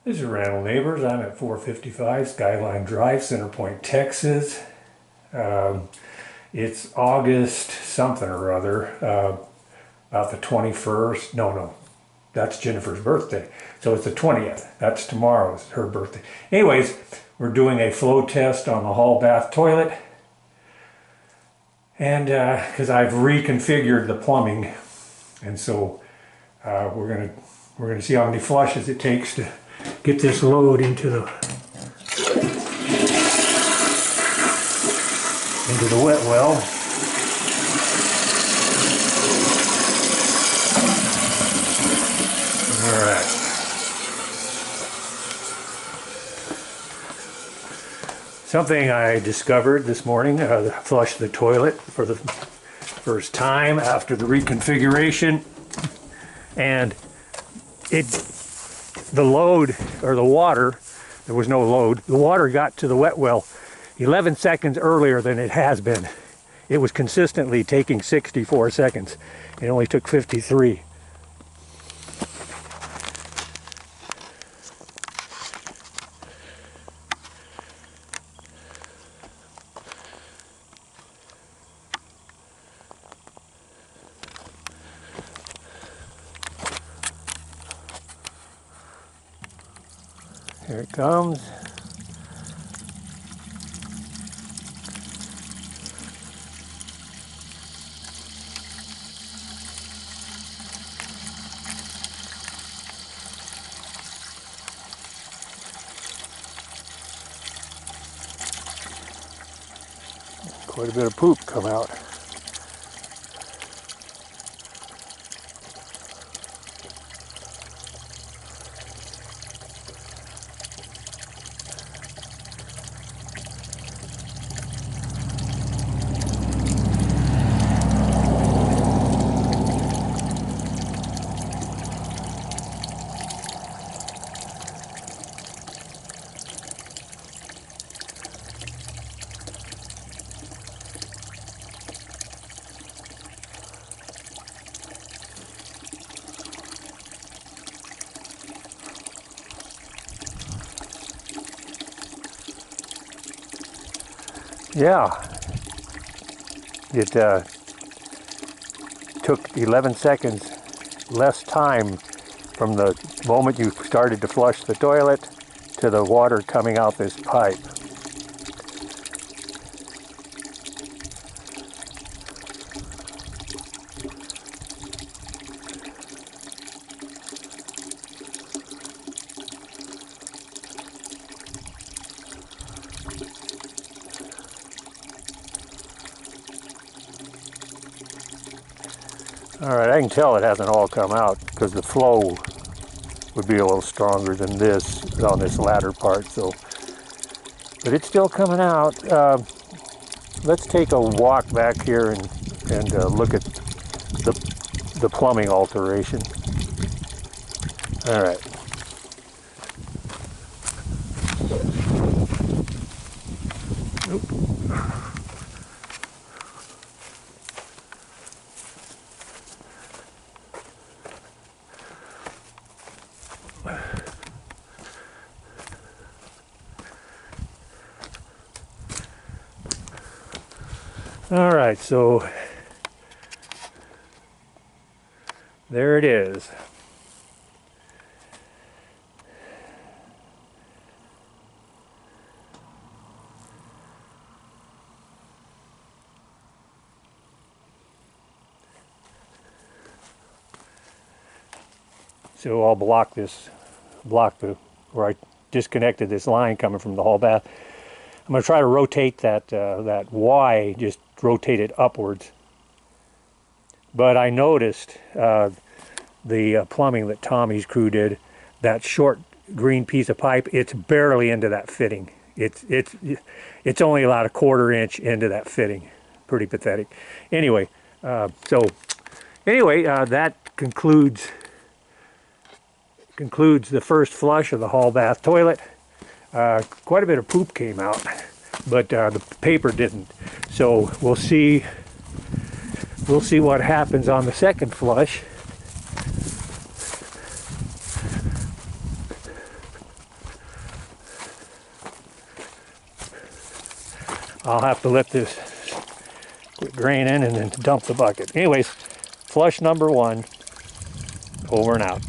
This is Randall Neighbors. I'm at 455 Skyline Drive, Center Point, Texas. It's August something or other, about the 21st. No, that's Jennifer's birthday. So it's the 20th. That's tomorrow's her birthday. Anyways, we're doing a flow test on the hall bath toilet. And because I've reconfigured the plumbing, and so we're gonna see how many flushes it takes to get this load into the wet well. All right. Something I discovered this morning, flushed the toilet for the first time after the reconfiguration, and the load, or the water, there was no load, the water got to the wet well 11 seconds earlier than it has been. It was consistently taking 64 seconds. It only took 53. Here it comes. Quite a bit of poop come out. Yeah, it took 11 seconds less time from the moment you started to flush the toilet to the water coming out this pipe. All right, I can tell it hasn't all come out because the flow would be a little stronger than this on this latter part. So, but it's still coming out. Let's take a walk back here and look at the plumbing alteration. All right. Oop. All right, so there it is. So I'll block where I disconnected this line coming from the hall bath. I'm going to try to rotate that Y, just rotate it upwards. But I noticed the plumbing that Tommy's crew did, that short green piece of pipe, it's barely into that fitting. It's only about a 1/4 inch into that fitting. Pretty pathetic. Anyway, that concludes the first flush of the hall bath toilet. Quite a bit of poop came out, but the paper didn't. So we'll see what happens on the second flush. I'll have to let this quit draining and then dump the bucket. Anyways, flush number 1, over and out.